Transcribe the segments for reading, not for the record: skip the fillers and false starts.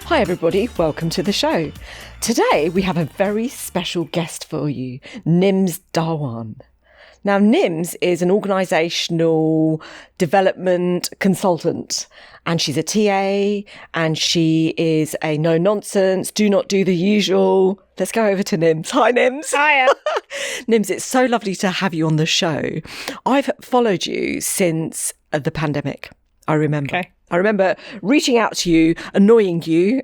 Hi everybody, welcome to the show. Today we have a very special guest for you, Nims Dhawan. Now Nims is an organisational development consultant and she's a TA and she is a no-nonsense, do not do the usual. Let's go over to Nims. Hi Nims. Hiya. Nims, it's so lovely to have you on the show. I've followed you since the pandemic, I remember. Okay. I remember reaching out to you, annoying you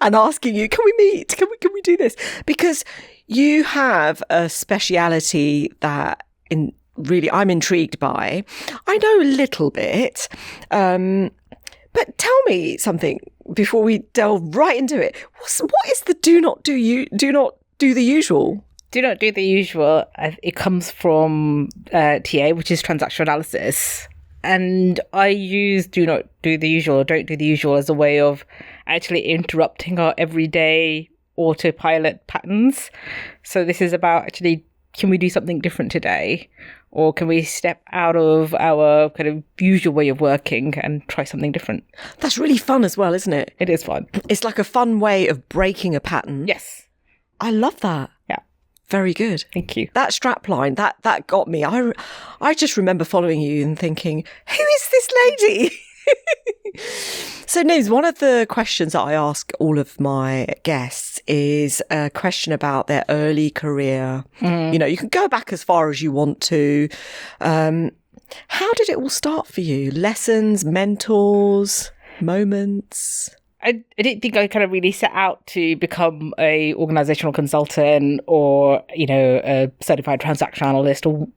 and asking you, can we meet? Can we do this? Because you have a speciality that I'm intrigued by. I know a little bit, but tell me something before we delve right into it. What is the do not do the usual? Do not do the usual. It comes from TA, which is transactional analysis. And I use do not do the usual or don't do the usual as a way of actually interrupting our everyday autopilot patterns. So this is about actually, can we do something different today? Or can we step out of our kind of usual way of working and try something different? That's really fun as well, isn't it? It is fun. It's like a fun way of breaking a pattern. Yes. I love that. Yeah. Very good. Thank you. That strapline, that got me. I just remember following you and thinking, who is this lady? So, Nims, one of the questions that I ask all of my guests is a question about their early career. You know, you can go back as far as you want to. How did it all start for you? Lessons, mentors, moments? I didn't think I kind of really set out to become a organisational consultant or, you know, a certified transactional analyst or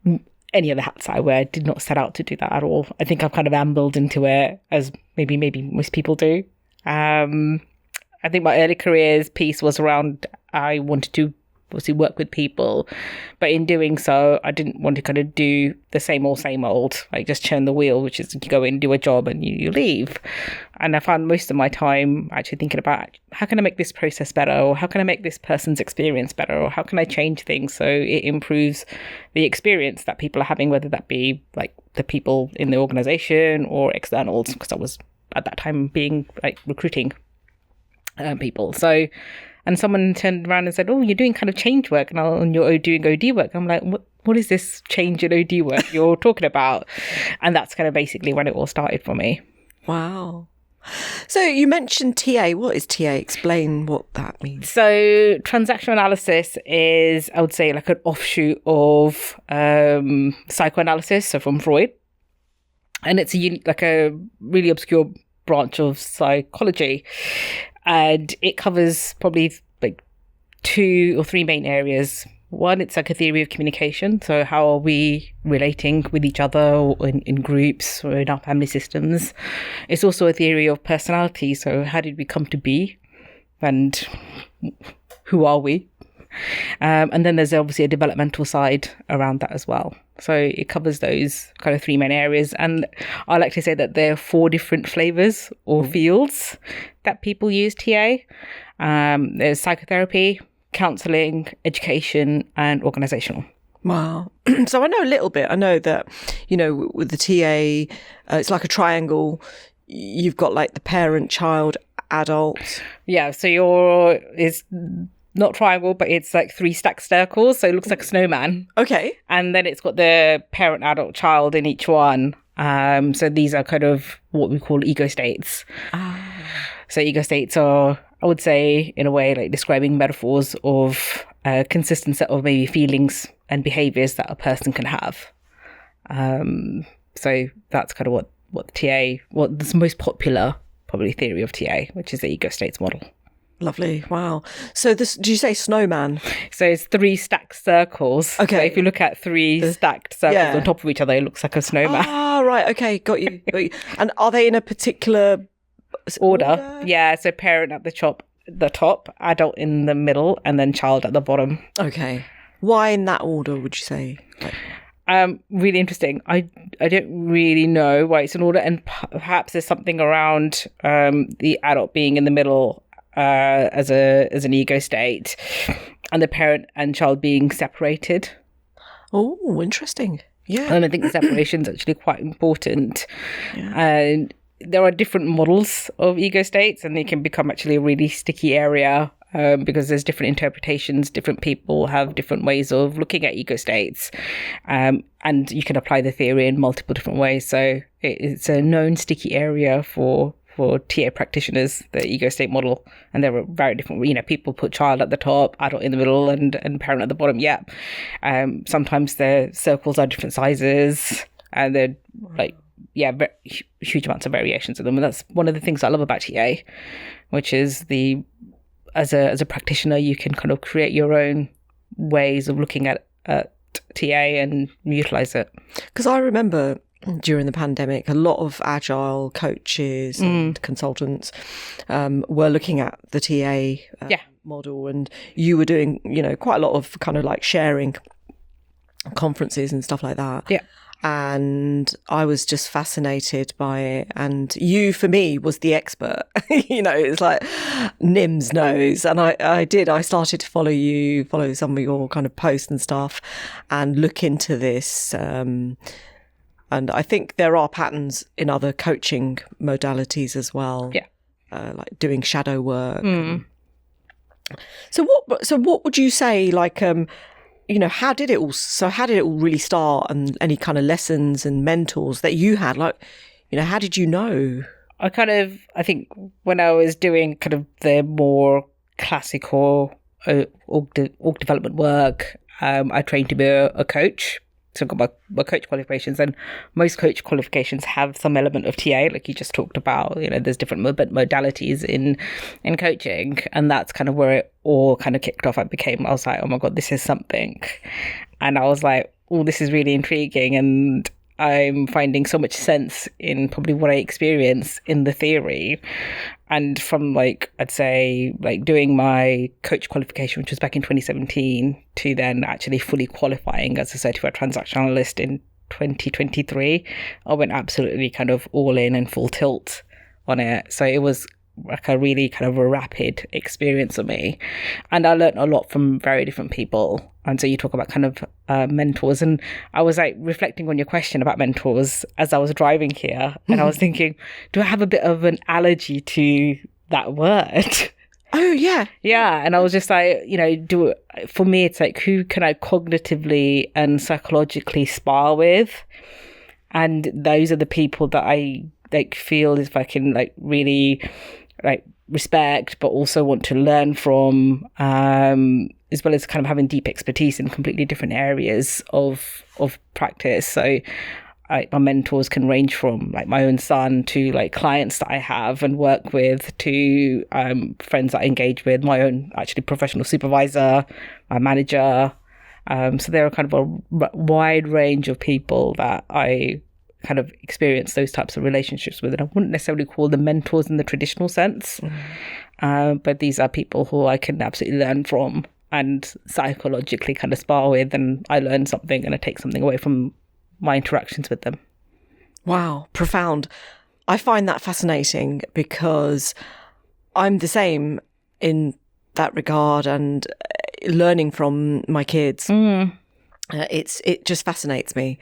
any other hats I wear. I did not set out to do that at all. I think I've kind of ambled into it as maybe most people do. I think my early careers piece was around I wanted to obviously work with people, but in doing so, I didn't want to kind of do the same old, like just churn the wheel, which is you go in, do a job and you leave. And I found most of my time actually thinking about how can I make this process better, or how can I make this person's experience better, or how can I change things so it improves the experience that people are having, whether that be like the people in the organisation or externals, because I was at that time being like recruiting people. So, and someone turned around and said, oh, you're doing kind of change work and you're doing OD work. I'm like, what is this change in OD work you're talking about? And that's kind of basically when it all started for me. Wow. So you mentioned TA. What is TA? Explain what that means. So transactional analysis is, I would say, like an offshoot of psychoanalysis, so from Freud. And it's like a really obscure branch of psychology. And it covers probably like 2 or 3 main areas. One, it's like a theory of communication. So how are we relating with each other or in groups or in our family systems? It's also a theory of personality. So how did we come to be? And who are we? And then there's obviously a developmental side around that as well. So it covers those kind of 3 main areas. And I like to say that there are 4 different flavours or fields that people use TA. There's psychotherapy, counselling, education, and organisational. Wow. So I know a little bit. I know that, you know, with the TA, it's like a triangle. You've got like the parent, child, adult. Yeah, so it's not triangle, but it's like 3 stacked circles. So it looks like a snowman. Okay. And then it's got the parent, adult, child in each one. So these are kind of what we call ego states. So ego states are, I would say, in a way, like describing metaphors of a consistent set of maybe feelings and behaviours that a person can have. So that's kind of what TA, what's the most popular probably theory of TA, which is the ego states model. Lovely. Wow. So did you say snowman? So it's 3 stacked circles. Okay. So if you look at 3 stacked circles on top of each other, it looks like a snowman. Ah, right. Okay. Got you. And are they in a particular order? Yeah. So parent at the top, adult in the middle, and then child at the bottom. Okay. Why in that order, would you say? Really interesting. I don't really know why it's in order, and perhaps there's something around the adult being in the middle as an ego state, and the parent and child being separated. Oh, interesting. Yeah. And I think the separation is actually quite important. Yeah. And there are different models of ego states, and they can become actually a really sticky area because there's different interpretations. Different people have different ways of looking at ego states, and you can apply the theory in multiple different ways. So it's a known sticky area for TA practitioners, the ego state model. And there are very different, people put child at the top, adult in the middle, and parent at the bottom. Yeah. Sometimes the circles are different sizes, and they're huge amounts of variations in them. And that's one of the things I love about TA, which is as a practitioner, you can kind of create your own ways of looking at TA and utilize it. Because I remember during the pandemic, a lot of agile coaches and consultants were looking at the TA model, and you were doing, quite a lot of kind of like sharing conferences and stuff like that. Yeah. And I was just fascinated by it. And you, for me, was the expert. It's like Nims knows. And I started to follow some of your kind of posts and stuff, and look into this. And I think there are patterns in other coaching modalities as well. Yeah. Like doing shadow work. So what would you say, like, how did it all really start, and any kind of lessons and mentors that you had? Like, how did you know? I think when I was doing kind of the more classical org development work, I trained to be a coach. So I've got my coach qualifications, and most coach qualifications have some element of TA, like you just talked about. There's different modalities in coaching, and that's kind of where it all kind of kicked off. I was like, oh my God, this is something. And I was like, oh, this is really intriguing, and I'm finding so much sense in probably what I experience in the theory. And from I'd say doing my coach qualification, which was back in 2017, to then actually fully qualifying as a certified transactional analyst in 2023, I went absolutely kind of all in and full tilt on it. So it was like a really kind of a rapid experience for me. And I learned a lot from very different people. And so you talk about kind of mentors, and I was reflecting on your question about mentors as I was driving here, and I was thinking, do I have a bit of an allergy to that word? Oh, yeah. Yeah. And I was just like, for me, it's like, who can I cognitively and psychologically spar with? And those are the people that I feel is I can really respect, but also want to learn from, as well as kind of having deep expertise in completely different areas of practice. So my mentors can range from my own son to clients that I have and work with, to friends that I engage with, my own actually professional supervisor, my manager. So there are kind of a wide range of people that I kind of experience those types of relationships with, and I wouldn't necessarily call them mentors in the traditional sense, but these are people who I can absolutely learn from and psychologically kind of spar with, and I learn something and I take something away from my interactions with them. Wow, profound. I find that fascinating because I'm the same in that regard, and learning from my kids. It just fascinates me.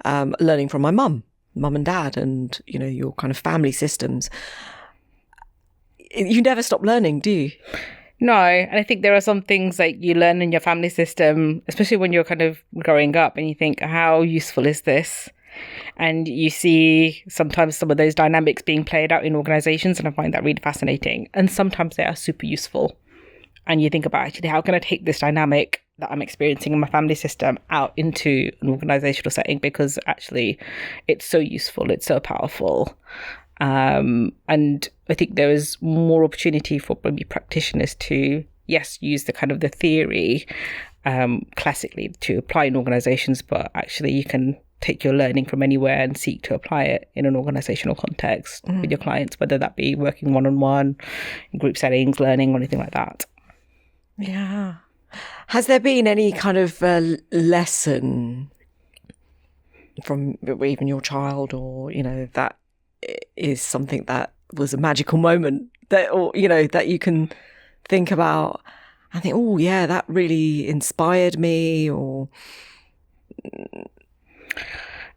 Learning from my mum and dad, and your kind of family systems. You never stop learning, do you? No, and I think there are some things you learn in your family system, especially when you're kind of growing up, and you think, how useful is this? And you see sometimes some of those dynamics being played out in organizations, and I find that really fascinating. And sometimes they are super useful. And you think about, actually, how can I take this dynamic that I'm experiencing in my family system out into an organizational setting, because actually it's so useful, it's so powerful. And I think there is more opportunity for maybe practitioners to, yes, use the kind of the theory classically to apply in organizations, but actually you can take your learning from anywhere and seek to apply it in an organizational context with your clients, whether that be working one-on-one, in group settings, learning, or anything like that. Yeah. Has there been any kind of lesson from even your child, or, that is something that was a magical moment that, or, that you can think about and think, oh yeah, that really inspired me? Or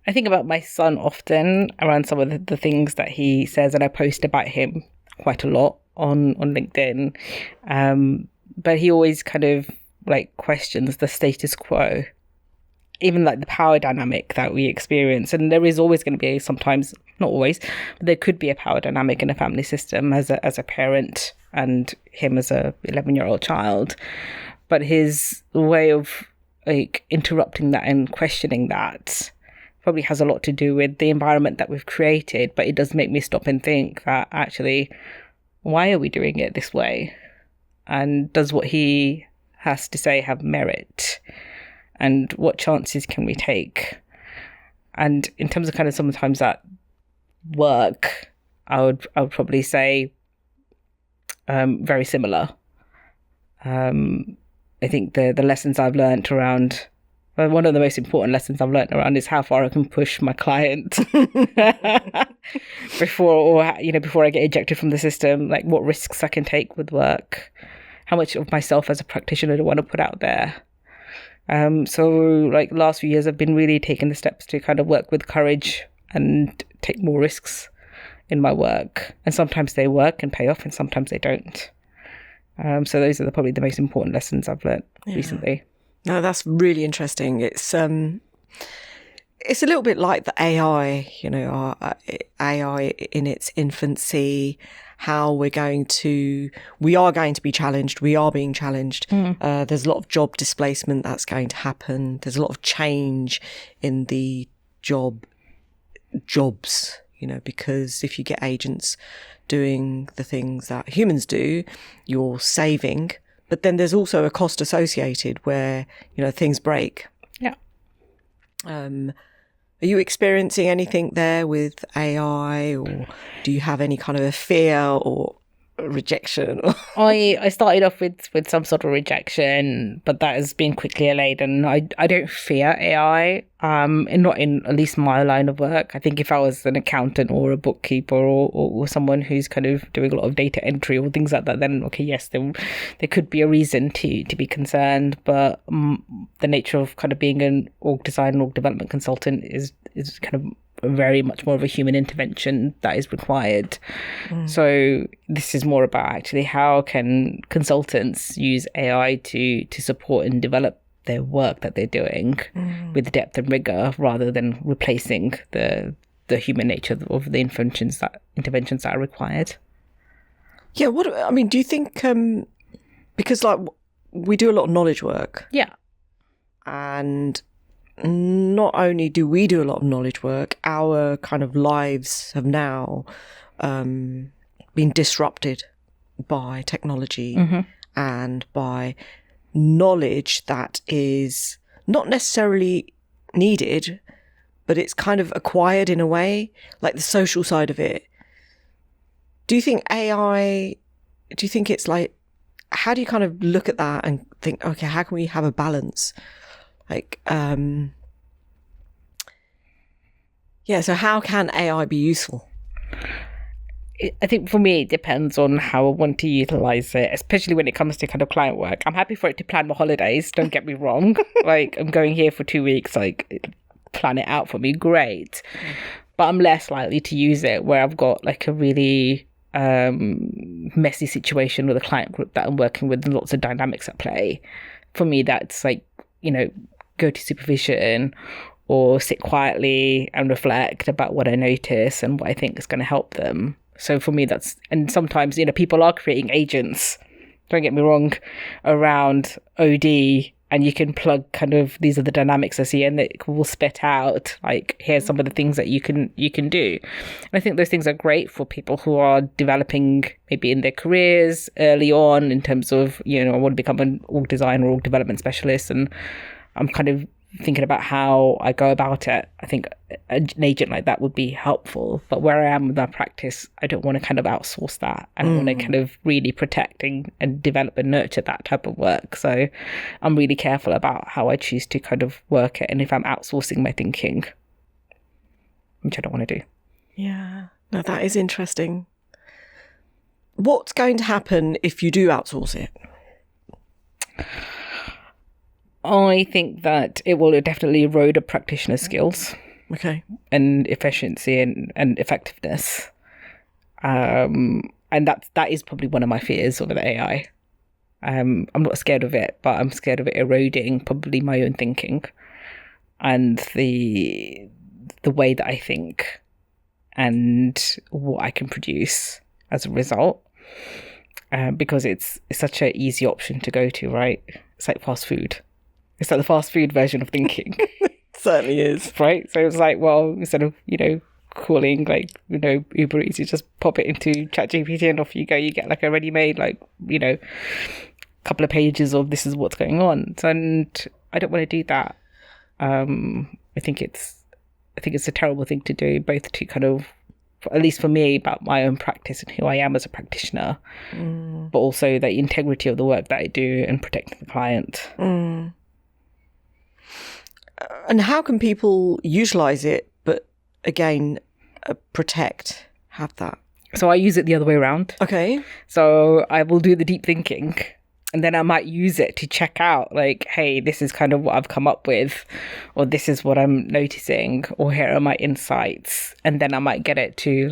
I think about my son often around some of the things that he says, and I post about him quite a lot on LinkedIn. But he always kind of like questions the status quo, even like the power dynamic that we experience. And there is always going to be, sometimes, not always, but there could be a power dynamic in a family system as a parent and him as a 11-year-old child. But his way of like interrupting that and questioning that probably has a lot to do with the environment that we've created. But it does make me stop and think that actually, why are we doing it this way? And does what he has to say have merit? And what chances can we take? And in terms of kind of sometimes that work, I would probably say very similar. I think the lessons I've learned around, well, one of the most important lessons I've learned around is how far I can push my client before I get ejected from the system, like what risks I can take with work, how much of myself as a practitioner do I want to put out there. So like last few years, I've been really taking the steps to kind of work with courage and take more risks in my work. And sometimes they work and pay off and sometimes they don't. So those are probably the most important lessons I've learned recently. No, that's really interesting. It's a little bit like the AI, our AI in its infancy, how we are going to be challenged. We are being challenged. There's a lot of job displacement that's going to happen. There's a lot of change in the jobs, because if you get agents doing the things that humans do, you're saving. But then there's also a cost associated where, things break. Yeah. Are you experiencing anything there with AI, or do you have any kind of a fear or rejection? I started off with some sort of rejection, but that has been quickly allayed, and I don't fear AI, and not in at least my line of work. I think if I was an accountant or a bookkeeper or someone who's kind of doing a lot of data entry or things like that, then okay, yes, there could be a reason to be concerned. But the nature of kind of being an org design, org development consultant is kind of very much more of a human intervention that is required. So this is more about actually how can consultants use AI to support and develop their work that they're doing with depth and rigor, rather than replacing the human nature of the interventions that are required. Yeah, do you think, because like we do a lot of knowledge work. Yeah. And not only do we do a lot of knowledge work, our kind of lives have now been disrupted by technology and by knowledge that is not necessarily needed, but it's kind of acquired in a way, like the social side of it. Do you think it's like, how do you kind of look at that and think, okay, how can we have a balance? Like, so how can AI be useful? I think for me, it depends on how I want to utilize it, especially when it comes to kind of client work. I'm happy for it to plan my holidays, don't get me wrong. Like, I'm going here for 2 weeks, like, plan it out for me, great. But I'm less likely to use it where I've got like a really messy situation with a client group that I'm working with and lots of dynamics at play. For me, that's like, go to supervision or sit quietly and reflect about what I notice and what I think is going to help them. So for me, and sometimes, people are creating agents, don't get me wrong, around OD, and you can plug kind of, these are the dynamics I see, and it will spit out, like, here's some of the things that you can do. And I think those things are great for people who are developing maybe in their careers early on in terms of, I want to become an org design or org development specialist, and I'm kind of thinking about how I go about it. I think an agent like that would be helpful. But where I am with my practice, I don't want to kind of outsource that. I want to kind of really protect and develop and nurture that type of work. So I'm really careful about how I choose to kind of work it, and if I'm outsourcing my thinking, which I don't want to do. Yeah, no, that is interesting. What's going to happen if you do outsource it? I think that it will definitely erode a practitioner's skills. Okay. and efficiency and effectiveness. And that is probably one of my fears of the AI. I'm not scared of it, but I'm scared of it eroding probably my own thinking and the way that I think and what I can produce as a result. Because it's such an easy option to go to, right? It's like fast food. It's like the fast food version of thinking. Certainly is. Right? So it's like, well, instead of, calling Uber Eats, you just pop it into ChatGPT and off you go. You get like a ready-made, couple of pages of this is what's going on. And I don't want to do that. I think it's a terrible thing to do, both to kind of, at least for me, about my own practice and who I am as a practitioner, but also the integrity of the work that I do and protecting the client. And how can people utilize it, but again, protect, have that? So I use it the other way around. Okay. So I will do the deep thinking, and then I might use it to check out, like, hey, this is kind of what I've come up with, or this is what I'm noticing, or here are my insights. And then I might get it to,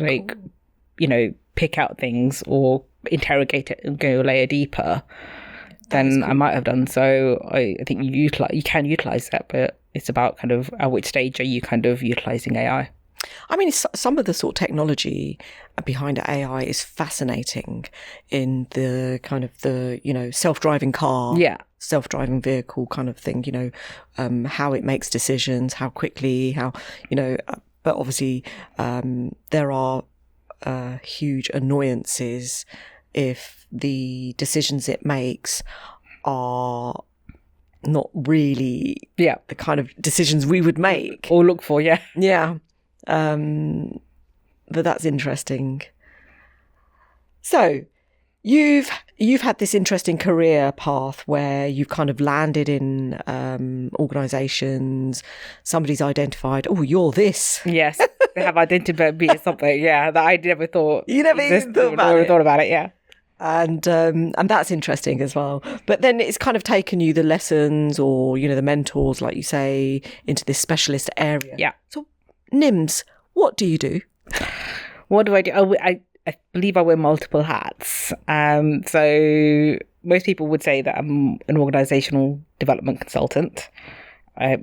pick out things or interrogate it and go a layer deeper than I might have done. So I think you can utilize that, but it's about kind of at which stage are you kind of utilizing AI? I mean, some of the sort of technology behind AI is fascinating in the kind of self-driving car, self-driving vehicle kind of thing, how it makes decisions, how quickly, but obviously there are huge annoyances if the decisions it makes are not really the kind of decisions we would make or look for. Yeah. But that's interesting. So you've had this interesting career path where you've kind of landed in organisations. Somebody's identified, oh, you're this. Yes, they have identified me as something. Yeah, that I never thought. You never even thought about it. Yeah. And that's interesting as well. But then it's kind of taken you the lessons or, the mentors, like you say, into this specialist area. Yeah. So, Nims, what do you do? What do I do? I believe I wear multiple hats. So most people would say that I'm an organisational development consultant.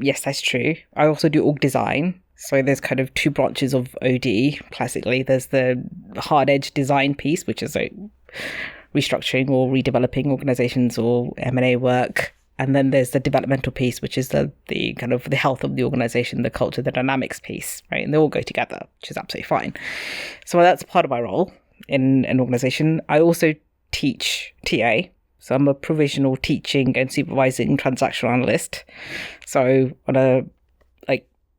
Yes, that's true. I also do org design. So there's kind of two branches of OD. Classically, there's the hard edge design piece, which is like restructuring or redeveloping organisations or M&A work. And then there's the developmental piece, which is the kind of the health of the organisation, the culture, the dynamics piece, right? And they all go together, which is absolutely fine. So that's part of my role in an organisation. I also teach TA. So I'm a provisional teaching and supervising transactional analyst. So on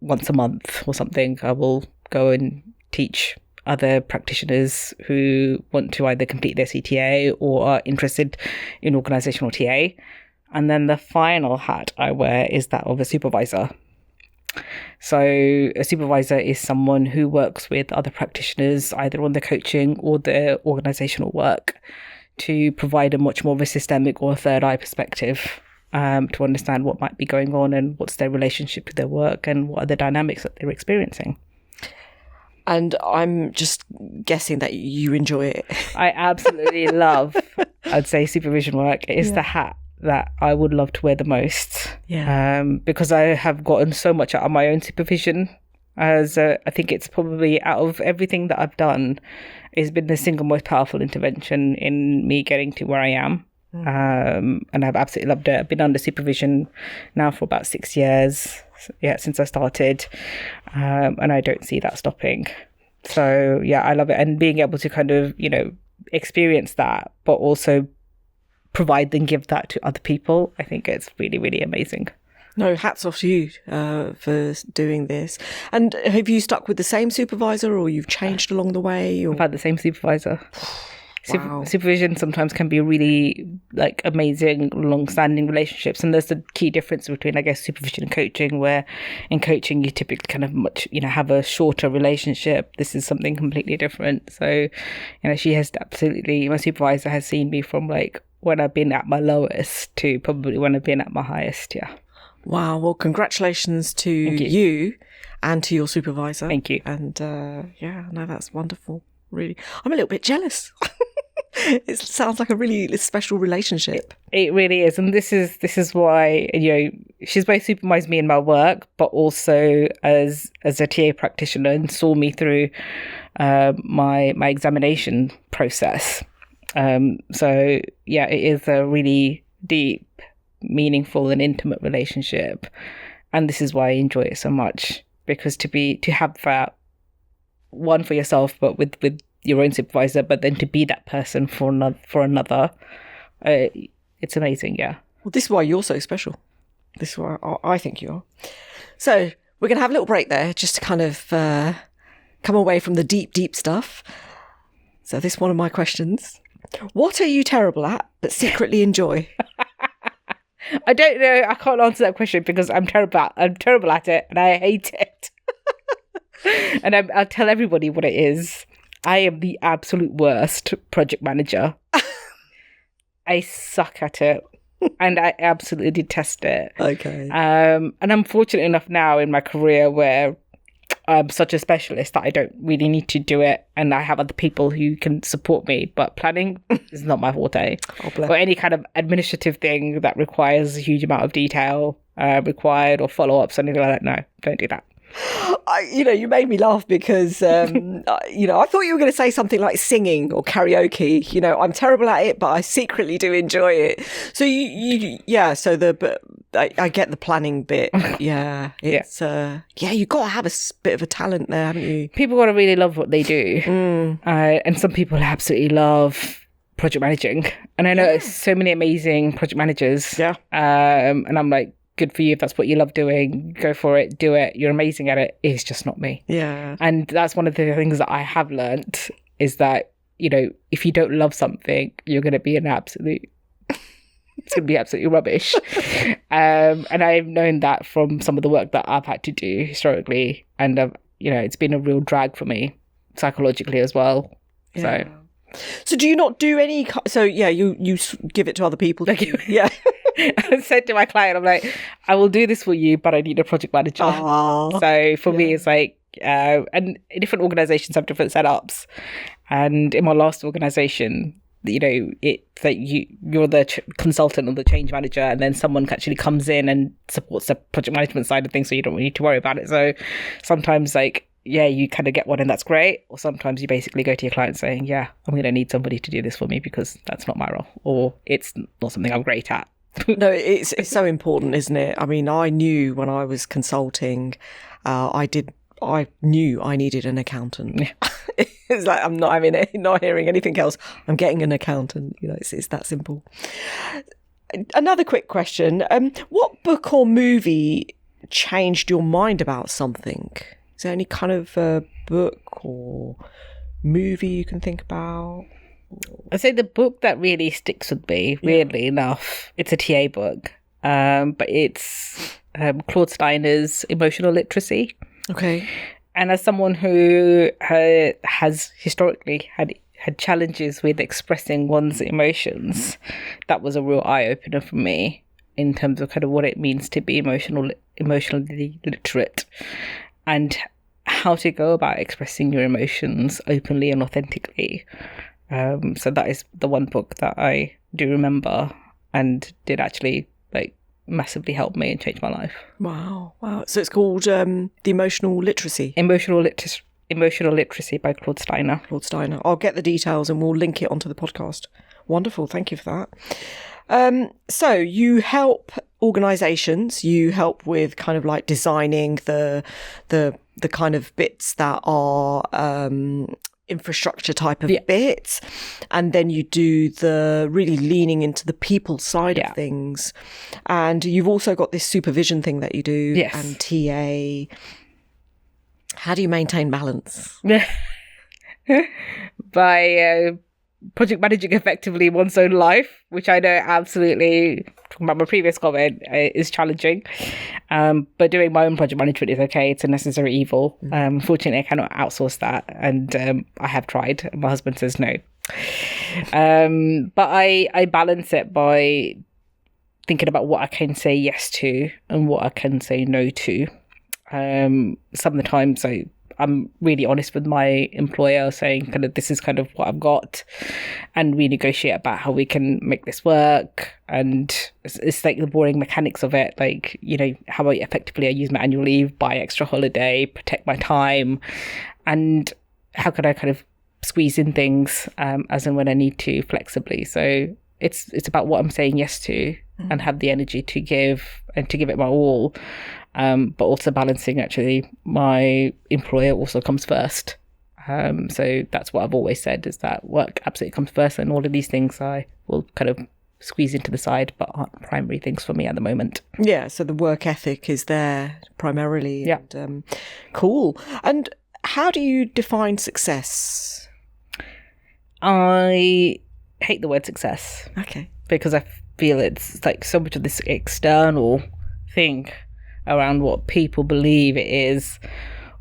once a month or something, I will go and teach other practitioners who want to either complete their CTA or are interested in organisational TA. And then the final hat I wear is that of a supervisor. So a supervisor is someone who works with other practitioners, either on the coaching or the organisational work, to provide a much more of a systemic or a third eye perspective to understand what might be going on and what's their relationship to their work and what are the dynamics that they're experiencing. And I'm just guessing that you enjoy it. I absolutely love, I'd say, supervision work. It is the hat that I would love to wear the most. Yeah. Because I have gotten so much out of my own supervision. I think it's probably, out of everything that I've done, it's been the single most powerful intervention in me getting to where I am. And I've absolutely loved it. I've been under supervision now for about 6 years, since I started, and I don't see that stopping. So I love it, and being able to kind of experience that, but also provide and give that to other people, I think it's really, really amazing. No, hats off to you for doing this. And have you stuck with the same supervisor, or you've changed along the way? Or? I've had the same supervisor. Wow. Supervision sometimes can be really amazing, long-standing relationships, and there's the key difference between, I guess, supervision and coaching, where in coaching you typically kind of have a shorter relationship. This is something completely different. So, she has absolutely, my supervisor has seen me from when I've been at my lowest to probably when I've been at my highest. Yeah. Wow. Well, congratulations to you and to your supervisor. Thank you. And no, that's wonderful. Really, I'm a little bit jealous. It sounds like a really special relationship. It really is, and this is why, you know, she's both supervised me in my work, but also as a TA practitioner, and saw me through my examination process. So yeah, it is a really deep, meaningful, and intimate relationship, and this is why I enjoy it so much, because to have that one for yourself, but with your own supervisor, but then to be that person for another, it's amazing. Yeah. Well, this is why you're so special. This is why I think you are. So we're going to have a little break there, just to kind of come away from the deep stuff. So this is one of my questions. What are you terrible at, but secretly enjoy? I don't know. I can't answer that question because I'm terrible at it, and I hate it. And I'll tell everybody what it is. I am the absolute worst project manager. I suck at it, and I absolutely detest it. Okay. And I'm fortunate enough now in my career where I'm such a specialist that I don't really need to do it, and I have other people who can support me. But planning is not my forte. Or any kind of administrative thing that requires a huge amount of detail required, or follow-up, something like that. No, don't do that. You made me laugh because, I thought you were going to say something like singing or karaoke. You know, I'm terrible at it, but I secretly do enjoy it. So I get the planning bit. Yeah. It's, you've got to have a bit of a talent there, haven't you? People got to really love what they do. And some people absolutely love project managing. And I know so many amazing project managers. Yeah. And I'm like, good for you. If that's what you love doing, go for it, do it. You're amazing at it. It's just not me. Yeah. And that's one of the things that I have learned, is that, you know, if you don't love something, you're going to be it's going to be absolutely rubbish. And I've known that from some of the work that I've had to do historically. And, it's been a real drag for me psychologically as well. Yeah. So do you not do any... So, you give it to other people. Yeah. I said to my client, I'm like, I will do this for you, but I need a project manager. Aww. So for me, it's like, and different organizations have different setups. And in my last organization, it's like you're the consultant or the change manager, and then someone actually comes in and supports the project management side of things, so you don't need to worry about it. So sometimes, you kind of get one and that's great. Or sometimes you basically go to your client saying, I'm going to need somebody to do this for me because that's not my role, or it's not something I'm great at. No, it's so important, isn't it? I mean, I knew when I was consulting, I knew I needed an accountant. Yeah. It's like I'm not hearing anything else. I'm getting an accountant. It's that simple. Another quick question: what book or movie changed your mind about something? Is there any kind of book or movie you can think about? I'd say the book that really sticks with me, weirdly enough, it's a TA book, but it's Claude Steiner's Emotional Literacy. Okay. And as someone who has historically had challenges with expressing one's emotions, that was a real eye-opener for me in terms of kind of what it means to be emotionally literate, and how to go about expressing your emotions openly and authentically. So that is the one book that I do remember and did actually massively help me and change my life. Wow. So it's called The Emotional Literacy. Emotional Literacy by Claude Steiner. I'll get the details and we'll link it onto the podcast. Wonderful. Thank you for that. So you help organisations. You help with kind of like designing the kind of bits that are infrastructure type of bits, and then you do the really leaning into the people side of things, and you've also got this supervision thing that you do, and TA. How do you maintain balance? By project managing effectively one's own life, which I know absolutely, talking about my previous comment, is challenging. But doing my own project management is okay. It's a necessary evil. Unfortunately, I cannot outsource that. And I have tried. My husband says no. But I balance it by thinking about what I can say yes to and what I can say no to. Some of the times I'm really honest with my employer, saying kind of this is kind of what I've got, and we negotiate about how we can make this work. And it's like the boring mechanics of it, like, you know, how effectively I use my annual leave, buy extra holiday, protect my time, and how could I kind of squeeze in things as and when I need to flexibly. So it's about what I'm saying yes to and have the energy to give and to give it my all. But also balancing, actually, my employer also comes first. So that's what I've always said, is that work absolutely comes first, and all of these things I will kind of squeeze into the side, but aren't primary things for me at the moment. Yeah, so the work ethic is there primarily. Yeah. And, cool. And how do you define success? I hate the word success. Okay. Because I feel it's like so much of this external thing around what people believe it is,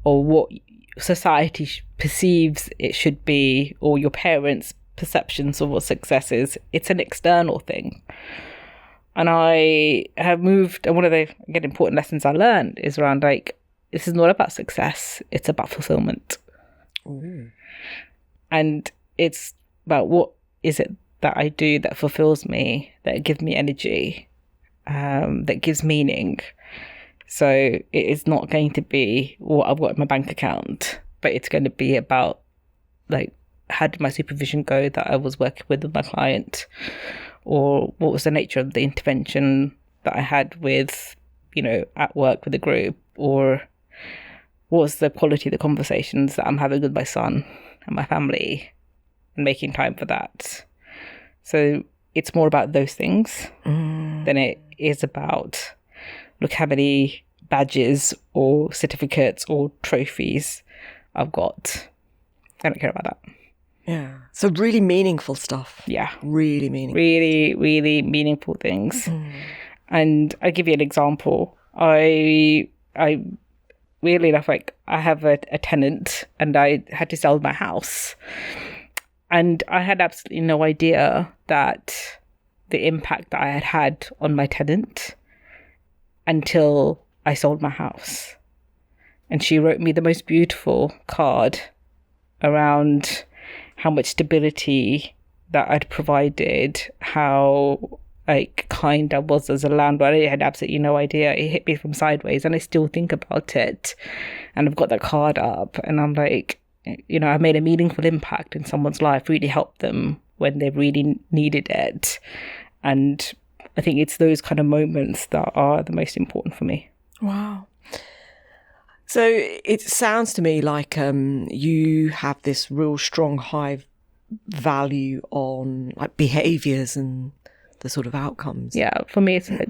or what society perceives it should be, or your parents' perceptions of what success is. It's an external thing. And I have moved, and one of the, again, important lessons I learned is around, like, this is not about success, it's about fulfillment. Ooh. And it's about what is it that I do that fulfills me, that gives me energy, that gives meaning. So it is not going to be what I've got in my bank account, but it's going to be about, like, how did my supervision go that I was working with my client? Or what was the nature of the intervention that I had with, you know, at work with the group? Or what was the quality of the conversations that I'm having with my son and my family, and making time for that? So it's more about those things than it is about, look how many badges or certificates or trophies I've got. I don't care about that. Yeah. So really meaningful stuff. Yeah. Really meaningful. Really, really meaningful things. And I'll give you an example. I weirdly enough, like, I have a tenant, and I had to sell my house. And I had absolutely no idea that the impact that I had had on my tenant until I sold my house. And she wrote me the most beautiful card around how much stability that I'd provided, how, like, kind I was as a landlord. I had absolutely no idea. It hit me from sideways, and I still think about it. And I've got that card up, and I'm like, you know, I made a meaningful impact in someone's life, really helped them when they really needed it. And I think it's those kind of moments that are the most important for me. Wow. So it sounds to me like you have this real strong high value on, like, behaviours and the sort of outcomes. Yeah, for me, it's like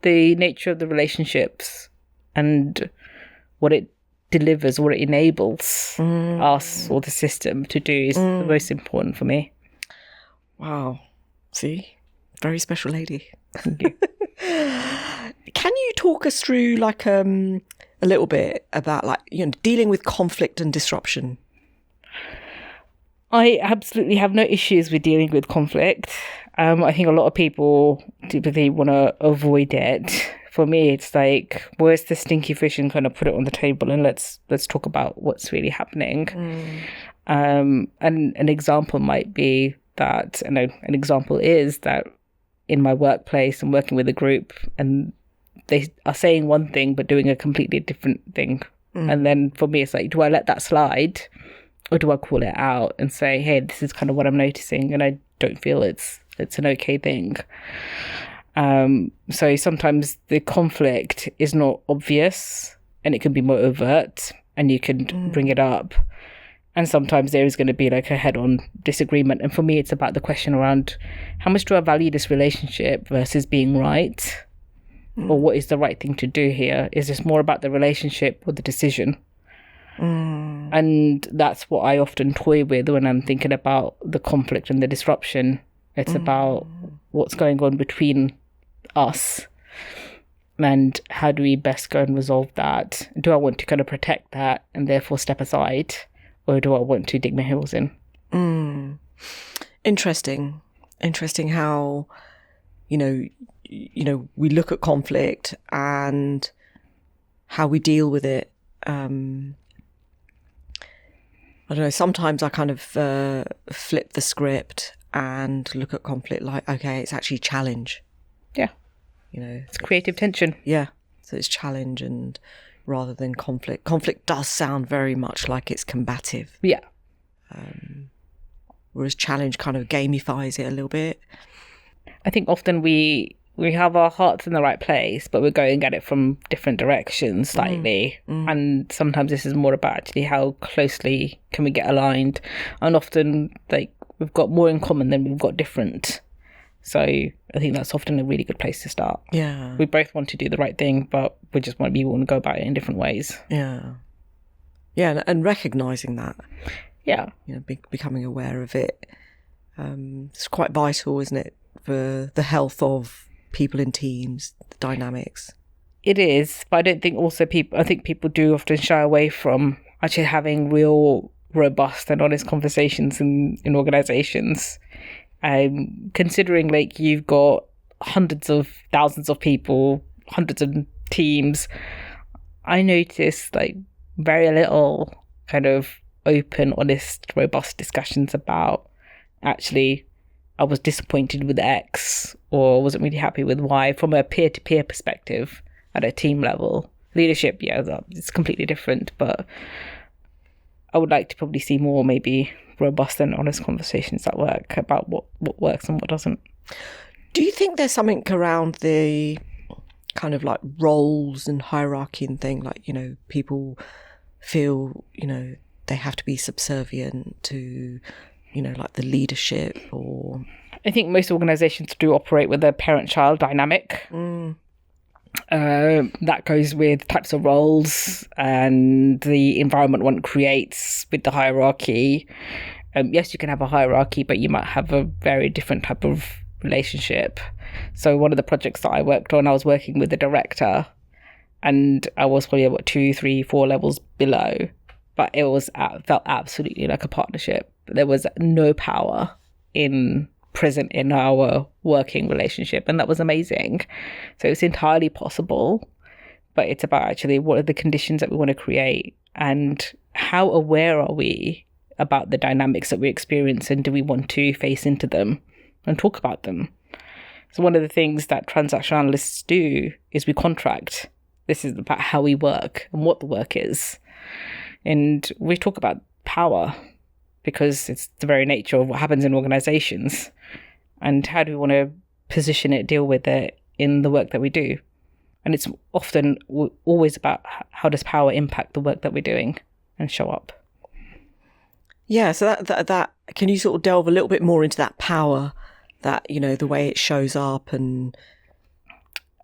the nature of the relationships and what it delivers, what it enables us or the system to do is the most important for me. Wow. See? Very special lady. Thank you. Can you talk us through, like, a little bit about, like, you know, dealing with conflict and disruption? I absolutely have no issues with dealing with conflict. I think a lot of people typically want to avoid it. For me, it's like, where's the stinky fish, and kind of put it on the table, and let's talk about what's really happening. And an example might be that, an example is that in my workplace, I'm working with a group, and they are saying one thing but doing a completely different thing. And then for me, it's like, do I let that slide, or do I call it out and say, hey, this is kind of what I'm noticing, and I don't feel it's an okay thing. So sometimes the conflict is not obvious, and it can be more overt, and you can bring it up. And sometimes there is going to be, like, a head-on disagreement. And for me, it's about the question around, how much do I value this relationship versus being right? Or what is the right thing to do here? Is this more about the relationship or the decision? And that's what I often toy with when I'm thinking about the conflict and the disruption. It's about what's going on between us, and how do we best go and resolve that? Do I want to kind of protect that and therefore step aside, or do I want to dig my heels in? Interesting how, you know, we look at conflict and how we deal with it. I don't know, sometimes I kind of flip the script and look at conflict like, okay, it's actually challenge. Yeah. It's creative tension. Yeah. So it's challenge and rather than conflict. Conflict does sound very much like it's combative. Yeah. Whereas challenge kind of gamifies it a little bit. I think often we have our hearts in the right place, but we're going at it from different directions slightly. And sometimes this is more about actually how closely can we get aligned. And often, like, we've got more in common than we've got different. So I think that's often a really good place to start. Yeah. We both want to do the right thing, but we just want to go about it in different ways. Yeah. Yeah, and recognising that. Yeah. Becoming aware of it. It's quite vital, isn't it, for the health of people in teams, the dynamics. It is, but I don't think I think people do often shy away from actually having real, robust and honest conversations in organisations. Considering like you've got hundreds of thousands of people, hundreds of teams, I noticed like very little kind of open, honest, robust discussions about actually I was disappointed with X or wasn't really happy with Y from a peer-to-peer perspective at a team level. Leadership, yeah, it's completely different, but I would like to probably see more maybe robust and honest conversations at work about what works and what doesn't. Do you think there's something around the kind of like roles and hierarchy and thing, like, people feel, they have to be subservient to, like the leadership or... I think most organisations do operate with a parent-child dynamic. That goes with types of roles and the environment one creates with the hierarchy. Yes, you can have a hierarchy, but you might have a very different type of relationship. So one of the projects that I worked on, I was working with the director and I was probably about 2, 3, 4 levels below, but it felt absolutely like a partnership. There was no power present in our working relationship, and that was amazing. So it's entirely possible, but it's about actually what are the conditions that we want to create and how aware are we about the dynamics that we experience, and do we want to face into them and talk about them? So one of the things that transactional analysts do is we contract. This is about how we work and what the work is. And we talk about power because it's the very nature of what happens in organizations. And how do we want to position it, deal with it in the work that we do? And it's often always about how does power impact the work that we're doing and show up. Yeah, so that can you sort of delve a little bit more into that power, that, the way it shows up? And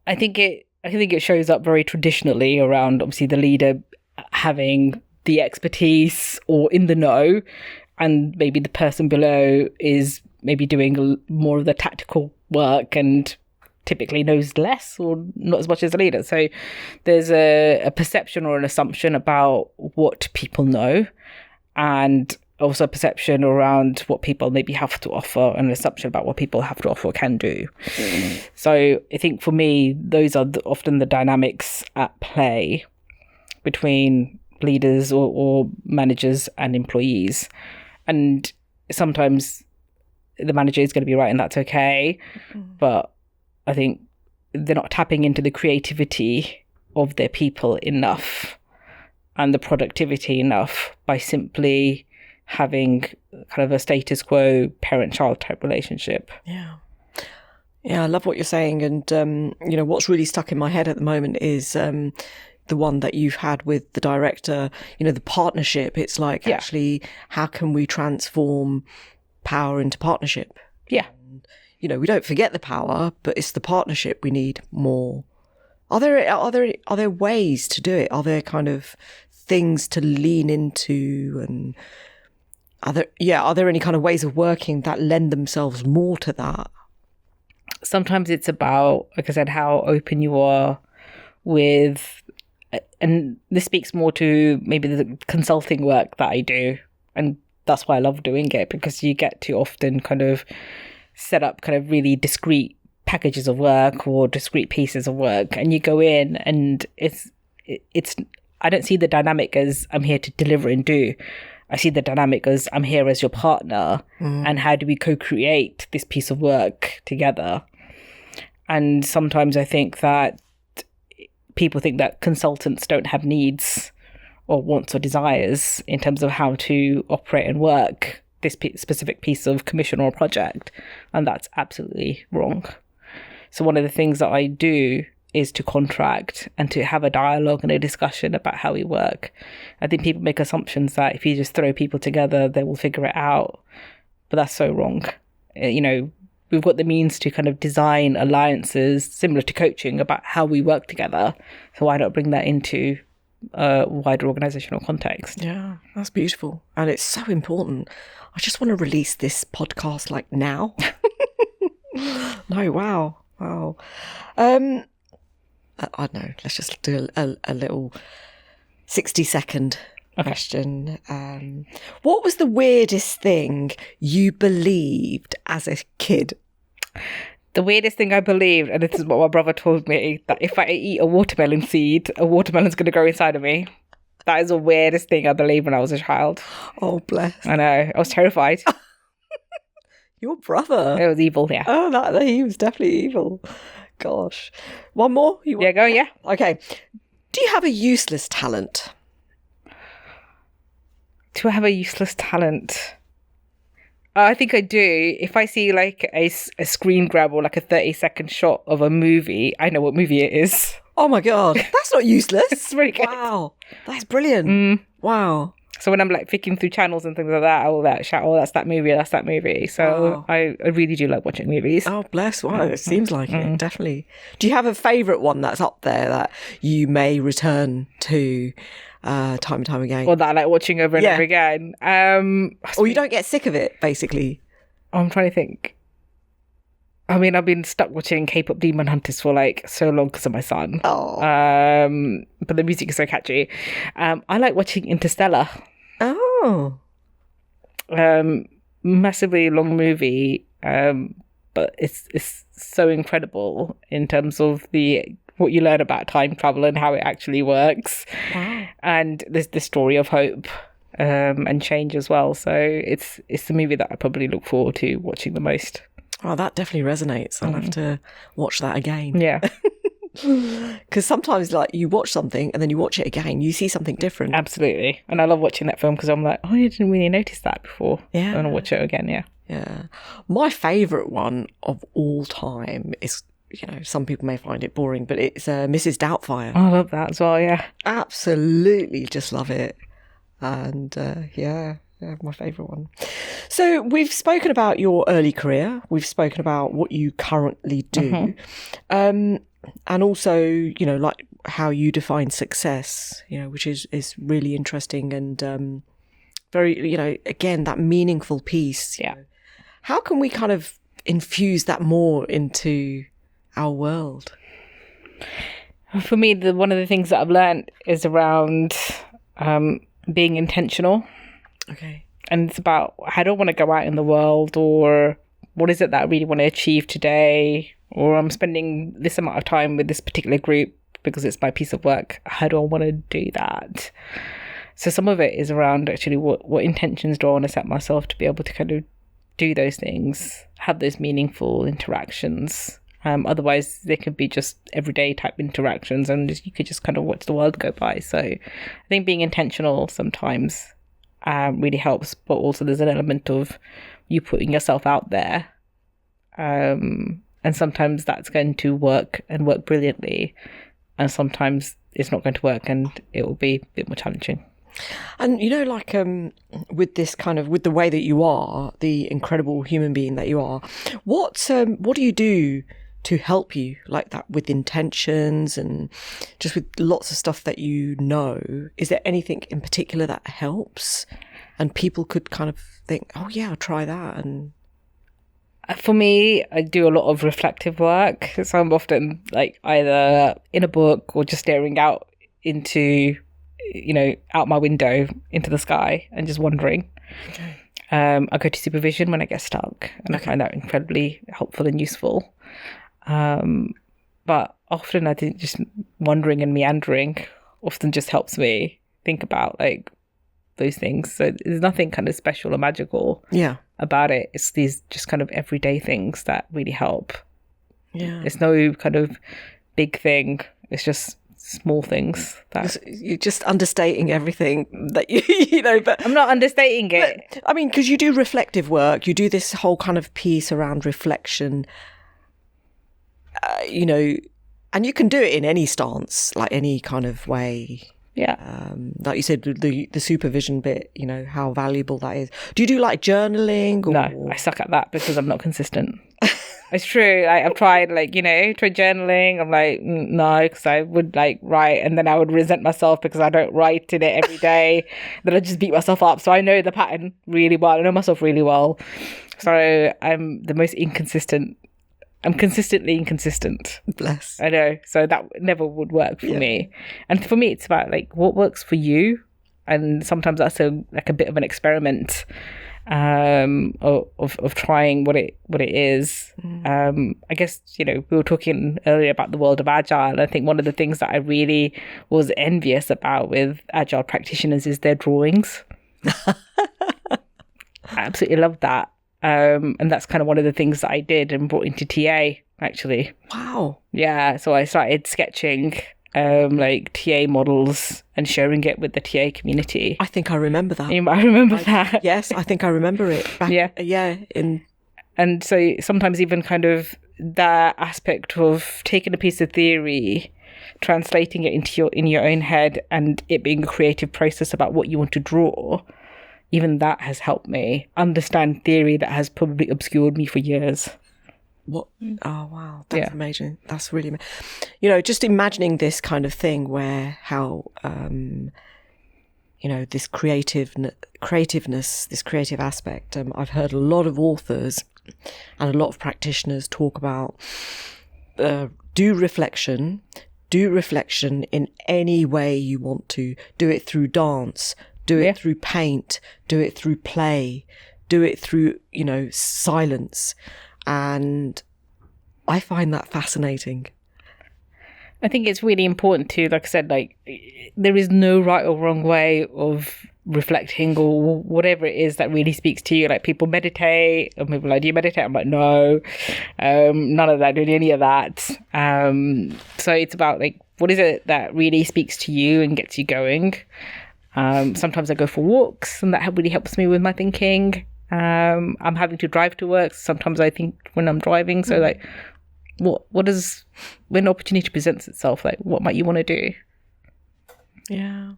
I think it shows up very traditionally around obviously the leader having the expertise or in the know, and maybe the person below is maybe doing more of the tactical work and typically knows less or not as much as a leader. So there's a perception or an assumption about what people know, and also a perception around what people maybe have to offer, and an assumption about what people have to offer or can do. So I think for me, those are often the dynamics at play between leaders or managers and employees. And sometimes the manager is going to be right and that's okay. But I think they're not tapping into the creativity of their people enough and the productivity enough by simply having kind of a status quo parent-child type relationship. Yeah, I love what you're saying. And, what's really stuck in my head at the moment is the one that you've had with the director, the partnership. It's like, actually, how can we transform power into partnership? Yeah. And, we don't forget the power, but it's the partnership we need more. Are there ways to do it? Are there kind of things to lean into? And are there any kind of ways of working that lend themselves more to that? Sometimes it's about, like I said, how open you are with, and this speaks more to maybe the consulting work that I do. And that's why I love doing it, because you get to often kind of set up kind of really discrete packages of work or discrete pieces of work, and you go in and it's I don't see the dynamic as I'm here to deliver and do. I see the dynamic as I'm here as your partner, and how do we co-create this piece of work together? And sometimes I think that people think that consultants don't have needs or wants or desires in terms of how to operate and work this specific piece of commission or project, and that's absolutely wrong. So one of the things that I do is to contract and to have a dialogue and a discussion about how we work. I think people make assumptions that if you just throw people together, they will figure it out. But that's so wrong. We've got the means to kind of design alliances similar to coaching about how we work together. So why not bring that into a wider organisational context? Yeah, that's beautiful. And it's so important. I just want to release this podcast like now. No, wow. I don't know. Let's just do a little 60-second question. What was the weirdest thing you believed as a kid? The weirdest thing I believed, and this is what my brother told me, that if I eat a watermelon seed, a watermelon's going to grow inside of me. That is the weirdest thing I believed when I was a child. Oh, bless. I know. I was terrified. Your brother? It was evil, yeah. Oh, he was definitely evil. Gosh. One more? Yeah, go, yeah. Okay. Do you have a useless talent? Do I have a useless talent? I think I do. If I see like a screen grab or like a 30-second shot of a movie, I know what movie it is. Oh my God. That's not useless. It's really good. Wow. That's brilliant. Wow. So when I'm like flicking through channels and things like that, all that shout, oh, that's that movie. So I really do like watching movies. Oh, bless. Wow. It seems like it. Definitely. Do you have a favourite one that's up there that you may return to time and time again? Or that I like watching over and over again? Or you don't get sick of it, basically? I'm trying to think. I mean, I've been stuck watching K-pop Demon Hunters for like so long because of my son. Oh. But the music is so catchy. I like watching Interstellar. Oh. Massively long movie, but it's so incredible in terms of what you learn about time travel and how it actually works. Wow. And there's the story of hope and change as well. So it's the movie that I probably look forward to watching the most. Oh, that definitely resonates. I'll have to watch that again. Yeah. Because sometimes, like, you watch something and then you watch it again, you see something different. Absolutely. And I love watching that film because I'm like, oh, I didn't really notice that before. Yeah. And I'll watch it again, yeah. Yeah. My favourite one of all time is, some people may find it boring, but it's Mrs. Doubtfire. I love that as well, yeah. Absolutely just love it. And, yeah, my favourite one. So we've spoken about your early career. We've spoken about what you currently do. And also, like how you define success, which is really interesting and very, again, that meaningful piece. Yeah. How can we kind of infuse that more into our world? For me, one of the things that I've learned is around being intentional. Okay. And it's about, I don't want to go out in the world, or what is it that I really want to achieve today? Or I'm spending this amount of time with this particular group because it's my piece of work. How do I want to do that? So some of it is around actually what intentions do I want to set myself to be able to kind of do those things, have those meaningful interactions. Otherwise, they could be just everyday type interactions and you could just kind of watch the world go by. So I think being intentional sometimes really helps, but also there's an element of you putting yourself out there. And sometimes that's going to work and work brilliantly. And sometimes it's not going to work and it will be a bit more challenging. And, like with this kind of, with the way that you are, the incredible human being that you are, what do you do to help you like that with intentions and just with lots of stuff that is there anything in particular that helps and people could kind of think, oh yeah, I'll try that? And for me, I do a lot of reflective work. So I'm often like either in a book or just staring out into, out my window into the sky and just wondering. Okay. I go to supervision when I get stuck and I find that incredibly helpful and useful. But often I think just wandering and meandering often just helps me think about like those things. So there's nothing kind of special or magical about it. It's these just kind of everyday things that really help. Yeah. There's no kind of big thing. It's just small things that you're just understating everything that you know, but I'm not understating it. But, I mean, because you do reflective work, you do this whole kind of piece around reflection, you know, and you can do it in any stance, like any kind of way. Yeah. Like you said, the supervision bit, you know, how valuable that is. Do you do like journaling? Or... No, I suck at that because I'm not consistent. It's true. Like, I've tried, like, you know, tried journaling. I'm like, no, because I would like write and then I would resent myself because I don't write in it every day. Then I just beat myself up. So I know the pattern really well. I know myself really well. So I'm the most inconsistent. I'm consistently inconsistent. Bless. I know. So that never would work for me. And for me, it's about like what works for you. And sometimes that's a bit of an experiment. Of trying what it is. I guess, you know, we were talking earlier about the world of Agile. I think one of the things that I really was envious about with Agile practitioners is their drawings. I absolutely loved that. And that's kind of one of the things that I did and brought into TA, actually. Wow. Yeah, so I started sketching like TA models and sharing it with the TA community. I think I remember that. I remember that. Yes, I think I remember it. And so sometimes even kind of that aspect of taking a piece of theory, translating it in your own head, and it being a creative process about what you want to draw, even that has helped me understand theory that has probably obscured me for years. What? Oh, wow. That's amazing. That's really, you know, just imagining this kind of thing where how, you know, this creativeness, this creative aspect. I've heard a lot of authors and a lot of practitioners talk about do reflection in any way you want to. Do it through dance, do it through paint, do it through play, do it through, you know, silence. And I find that fascinating. I think it's really important to, like I said, like there is no right or wrong way of reflecting or whatever it is that really speaks to you. Like people meditate, and people are like, do you meditate? I'm like, no, none of that, doing any of that. So it's about like, what is it that really speaks to you and gets you going? Sometimes I go for walks and that really helps me with my thinking. I'm having to drive to work. Sometimes I think when I'm driving. So like, what does, when an opportunity presents itself, like what might you want to do? Yeah.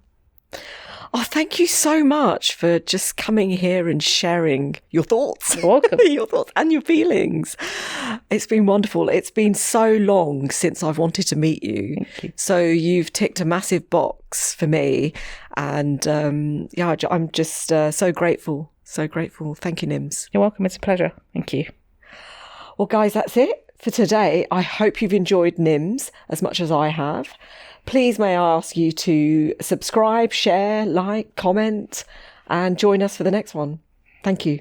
Oh, thank you so much for just coming here and sharing your thoughts. You're welcome. Your thoughts and your feelings. It's been wonderful. It's been so long since I've wanted to meet you. Thank you. So you've ticked a massive box for me. And I'm just so grateful. So grateful. Thank you, Nims. You're welcome. It's a pleasure. Thank you. Well, guys, that's it for today. I hope you've enjoyed Nims as much as I have. Please may I ask you to subscribe, share, like, comment, and join us for the next one. Thank you.